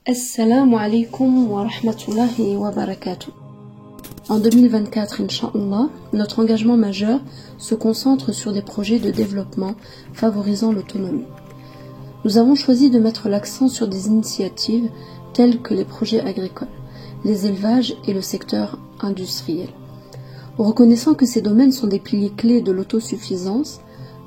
Assalamu alaikum wa rahmatullahi wa barakatuh. En 2024, Inch'Allah, notre engagement majeur se concentre sur des projets de développement favorisant l'autonomie. Nous avons choisi de mettre l'accent sur des initiatives telles que les projets agricoles, les élevages et le secteur industriel. Reconnaissant que ces domaines sont des piliers clés de l'autosuffisance,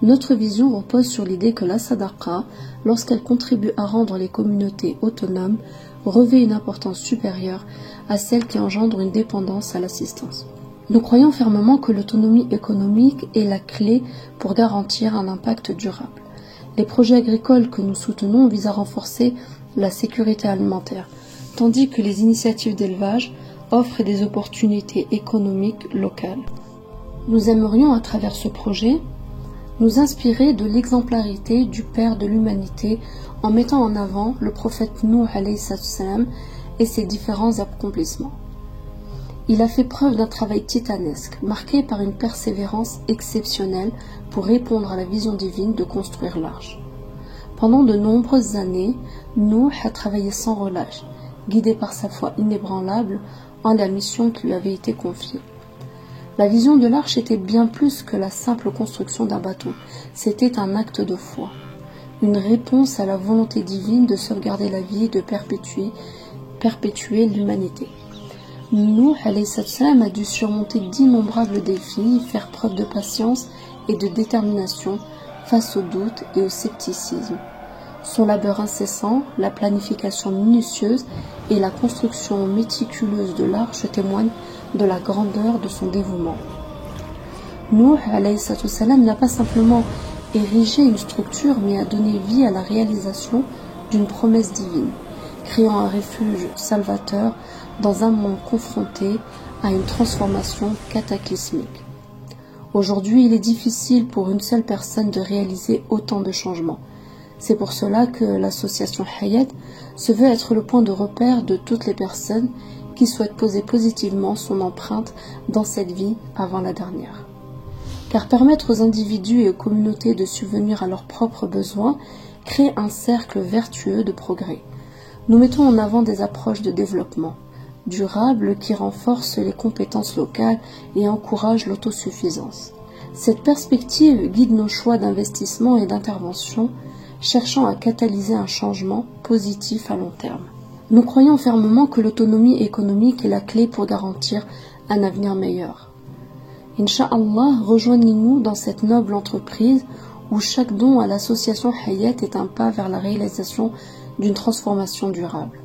notre vision repose sur l'idée que la sadaqa, lorsqu'elle contribue à rendre les communautés autonomes, revêt une importance supérieure à celle qui engendre une dépendance à l'assistance. Nous croyons fermement que l'autonomie économique est la clé pour garantir un impact durable. Les projets agricoles que nous soutenons visent à renforcer la sécurité alimentaire, tandis que les initiatives d'élevage offrent des opportunités économiques locales. Nous aimerions, à travers ce projet, nous inspirer de l'exemplarité du Père de l'humanité en mettant en avant le prophète Nuh alayhi salam et ses différents accomplissements. Il a fait preuve d'un travail titanesque, marqué par une persévérance exceptionnelle pour répondre à la vision divine de construire l'arche. Pendant de nombreuses années, Nuh a travaillé sans relâche, guidé par sa foi inébranlable en la mission qui lui avait été confiée. La vision de l'arche était bien plus que la simple construction d'un bateau. C'était un acte de foi, une réponse à la volonté divine de sauvegarder la vie et de perpétuer l'humanité. Nuh alayhi salam a dû surmonter d'innombrables défis, faire preuve de patience et de détermination face aux doutes et au scepticisme. Son labeur incessant, la planification minutieuse et la construction méticuleuse de l'arche témoignent de la grandeur de son dévouement. Nuh alayhi salam n'a pas simplement érigé une structure, mais a donné vie à la réalisation d'une promesse divine, créant un refuge salvateur dans un monde confronté à une transformation cataclysmique. Aujourd'hui, il est difficile pour une seule personne de réaliser autant de changements. C'est pour cela que l'association Hayat se veut être le point de repère de toutes les personnes qui souhaitent poser positivement son empreinte dans cette vie avant la dernière. Car permettre aux individus et aux communautés de subvenir à leurs propres besoins crée un cercle vertueux de progrès. Nous mettons en avant des approches de développement durable qui renforcent les compétences locales et encouragent l'autosuffisance. Cette perspective guide nos choix d'investissement et d'intervention, cherchant à catalyser un changement positif à long terme. Nous croyons fermement que l'autonomie économique est la clé pour garantir un avenir meilleur. Inch'Allah, rejoignez-nous dans cette noble entreprise où chaque don à l'association Hayat est un pas vers la réalisation d'une transformation durable.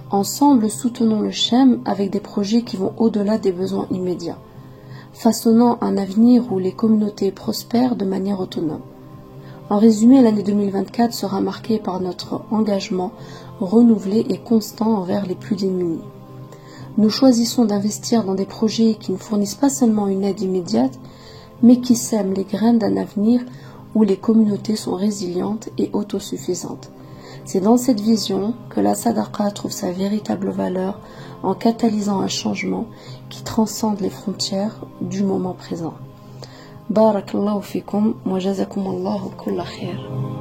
Ensemble, soutenons le Shem avec des projets qui vont au-delà des besoins immédiats, façonnant un avenir où les communautés prospèrent de manière autonome. En résumé, l'année 2024 sera marquée par notre engagement renouvelé et constant envers les plus démunis. Nous choisissons d'investir dans des projets qui ne fournissent pas seulement une aide immédiate, mais qui sèment les graines d'un avenir où les communautés sont résilientes et autosuffisantes. C'est dans cette vision que la sadaqa trouve sa véritable valeur en catalysant un changement qui transcende les frontières du moment présent. Barakallahu fikum wa jazakumullahu kulla khair.